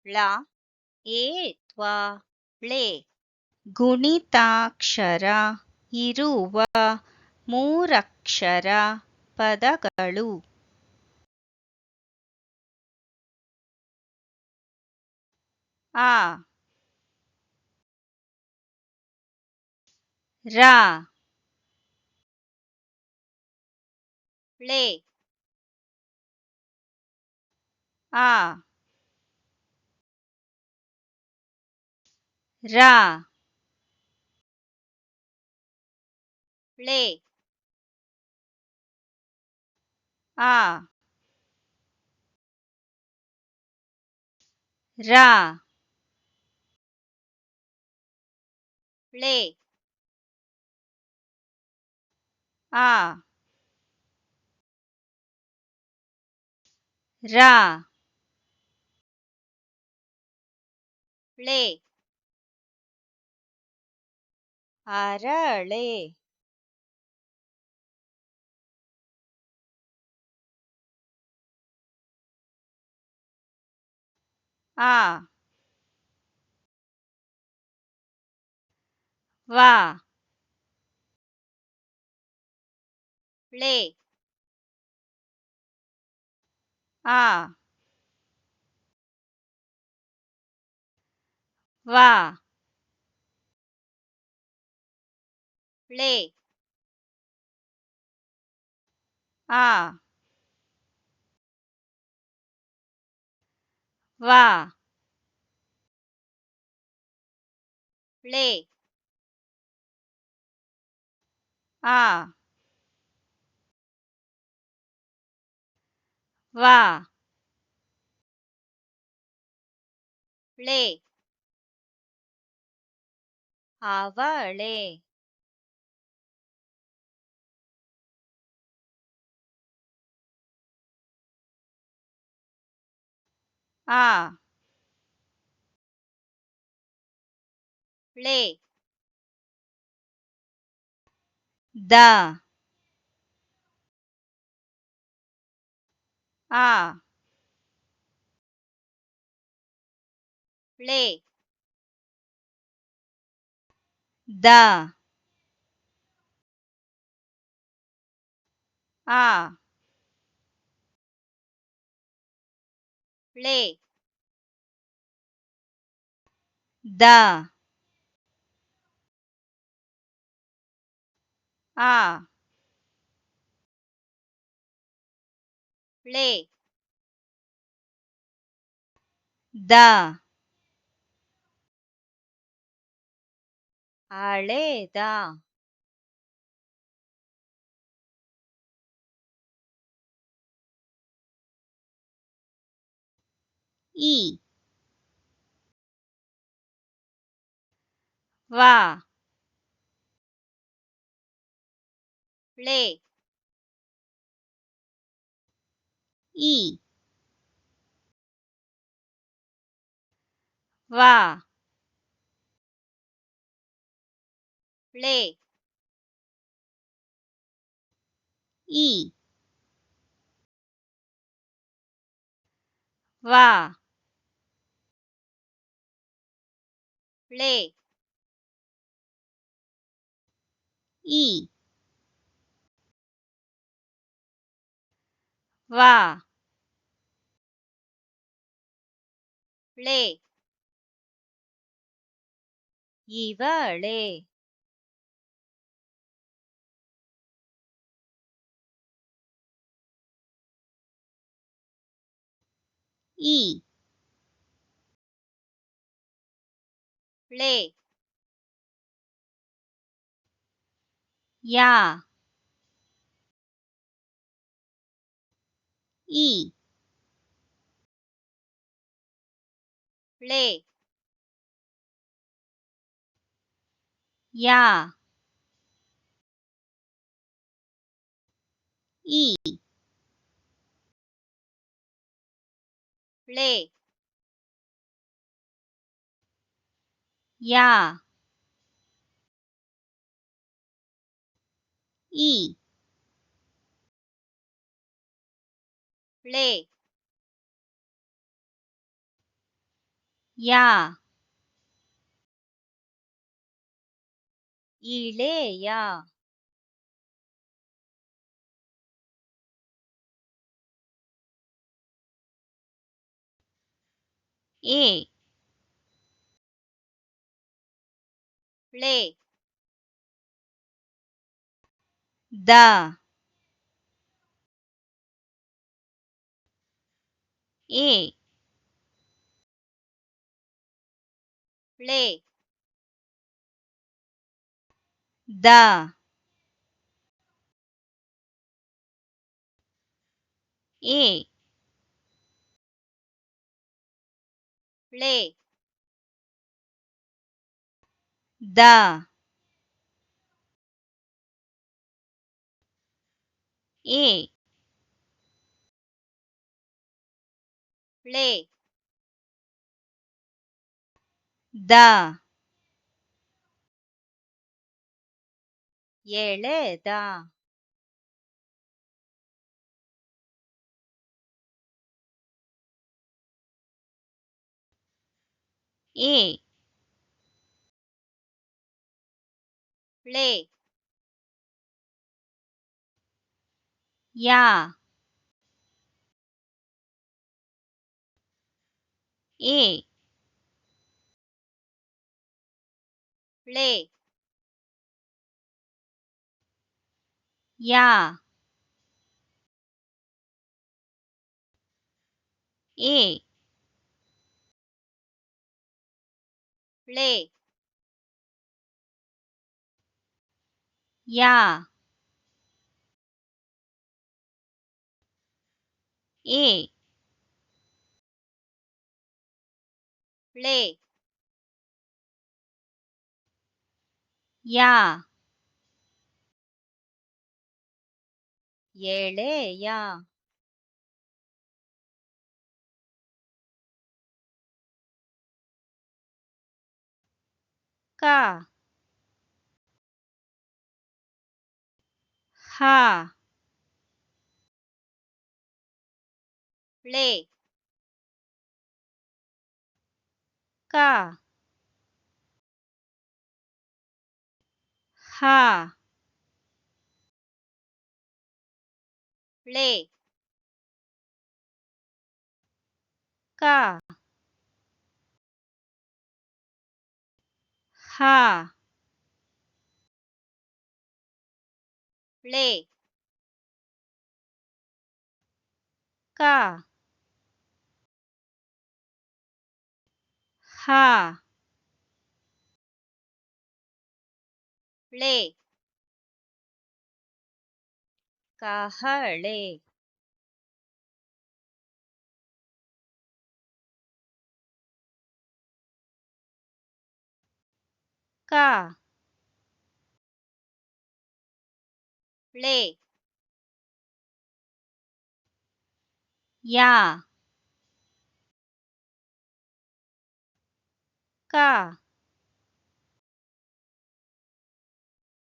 ಳ ಏ ತ್ವ ಳೆ ಗುಣಿತಾಕ್ಷರ ಇರುವ ಮೂರಕ್ಷರ ಪದಗಳು. ಆ ರ ಳೆ ಆ ರ ಳೆ ಆ ರ ಳೆ ಆ ರ ಳೆ ಅರಳೆ ಆ ವ ಳೆ ಆ ವ ಳೆ ಆ ವ ಳೆ ಆ ವ ಳೆ ಅವಳೆ ಆ ಳೆ ದ ಆ ಳೆ ದ ಆ ಳೆ ದ ಆ ಳೆ ದ ಹಳೇದ ಇ ವ ಳೆ ಇ ವ ಳೆ ಇ ವ ಳೆ ಇ ವ ಳೆ ಇವಳೆ ಇ ಳೆ ಯ ಇ ಳೆ ಯ ಇ ಳೆ ಯ ಇ ಳೆ ಯ ಇಳೆಯ ಎ ಳೆ ದ ಎ ಳೆ ದ ಎ ಳೆ ದ ಎ ಳೆ ದ ಎಳೆದ ಎ ಳೆ ಯ ಎ ಳೆ ಯ ಎ ಳೆ ಯ ಎ ಳೆ ಯ ಎಳೆಯ ಕ ಹ ಳೆ ಕ ಹ ಳೆ ಕ ಹ ಳೆ ಕ ಹ ಳೆ ಕಹಳೆ ಕ ಳೆ ಯ ಕ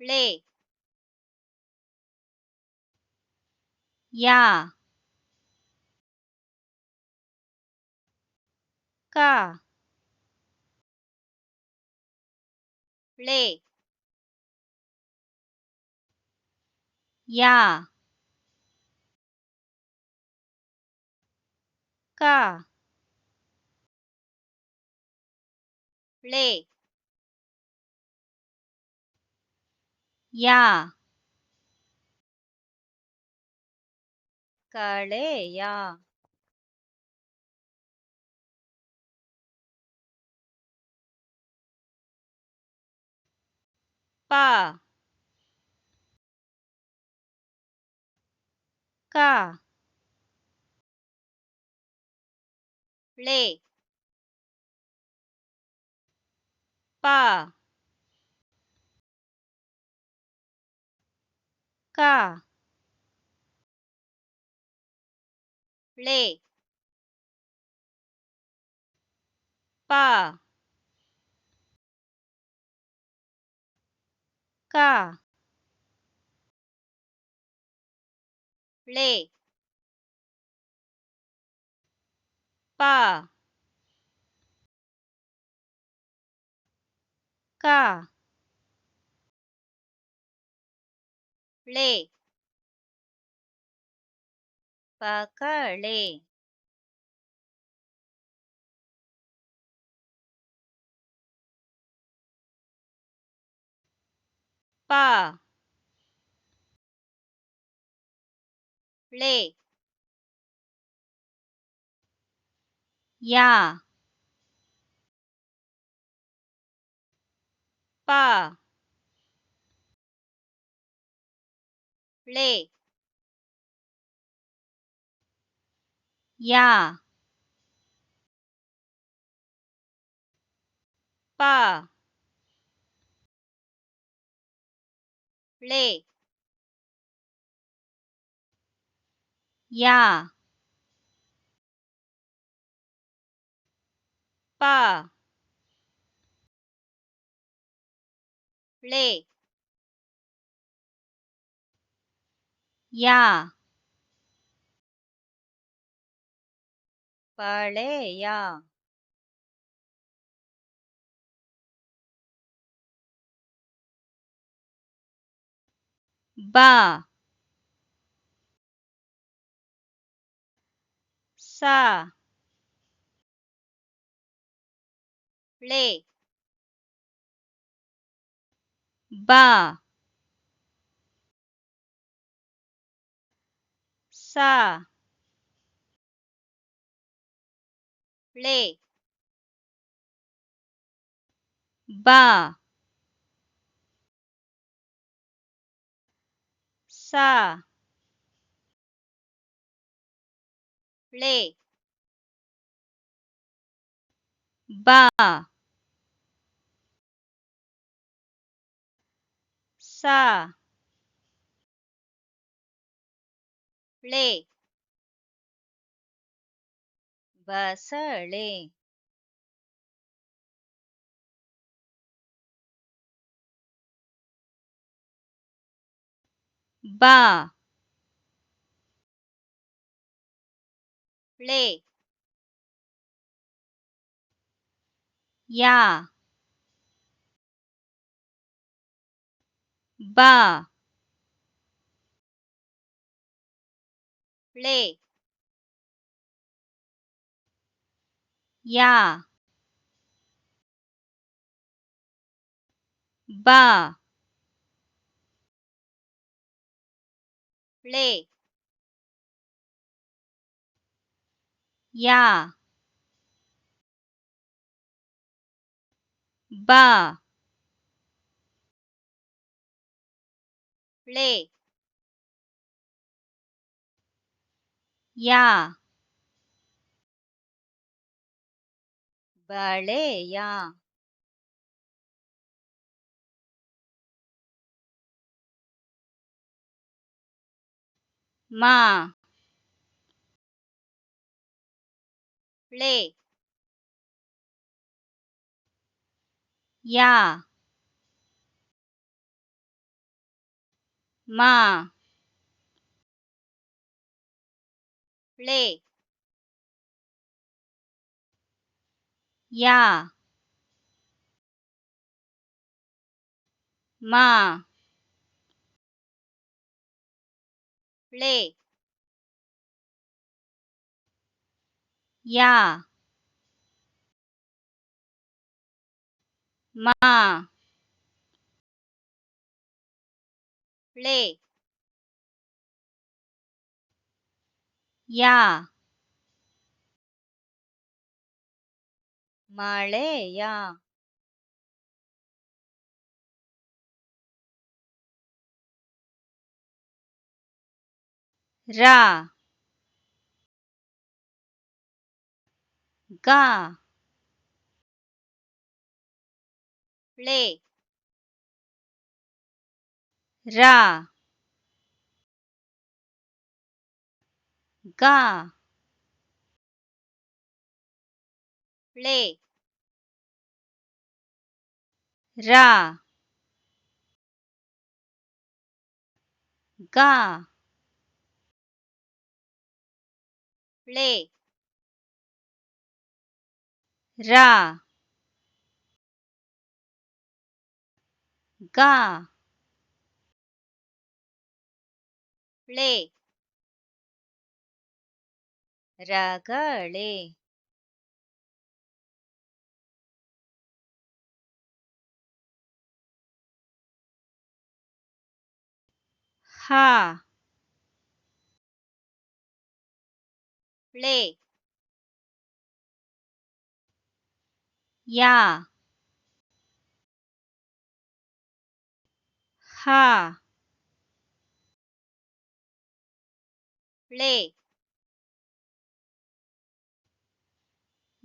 ಳೆ ಯ ಕ ಳೆ ಯ ಕ ಳೆ ಯ ಕಳೆಯ ಪ ಕ ಳೆ ಪ ಕ ಳೆ ಪ ಕ ಳೆ ಪ का ಳೆ ಪಕಳೆ ಪ ಳೆ ಯಾ ಪ ಳೆ ಯಾ ಪ ಳೆ ಯಾ ಪ ಳೆ ಯಾ ಪಳೆಯ ಬ ಸ ಳೆ ಬ ಸ ಳೆ ಬ ಸ ಳೆ ಬ ಸ ಳೆ ಬಸಳೆ ಬ ಳೆ ಯಾ ಬ ಳೆ ಯಾ ಬ ಳೆ ಯಾ ಬ ಳೆ ಯಾ ಬಳೆಯ ಮ ಳೆ ಯಾ ಮ ಳೆ ಯಾ ಮ ಳೆ ಯಾ ಮ ಳೆ ಯಾ ಮಳೆಯ ರ ಗ ಳೆ ರ ಗ ಳೆ ರ ಗ ಳೆ ರ ಗ ಳೆ ರಗಳೆ ಹ ಳೆ ಯ ಹ ಳೆ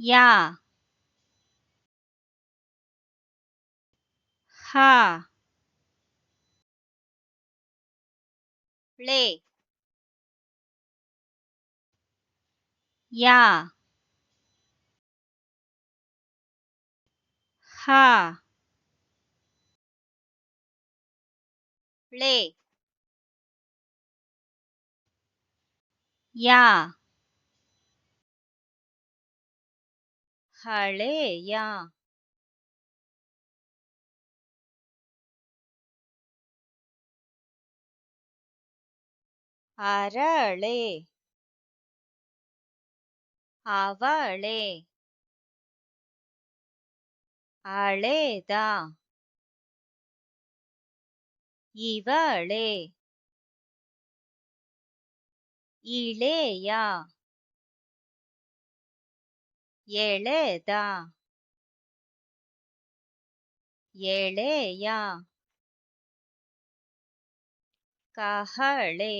ಯ ಹ ಳೆ ಯ ಹ ಳೆ ಯ ಹಳೆಯ ಅರಳೆ ಅವಳೆ ಹಳೇದ ಇವಳೆ ಇಳೆಯ ಎಳೆದ ಎಳೆಯ ಕಹಳೆ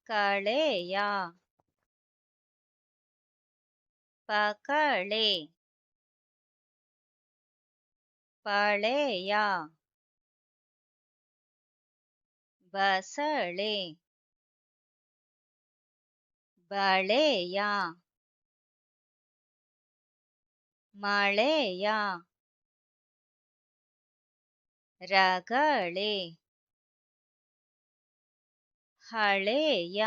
ಕಳೆಯ ಪಕಳೆ ಪಳೆಯ ಬಸಳೆ ಬಳೆಯ ಮಳೆಯ ರಗಳೆ ಹಳೆಯ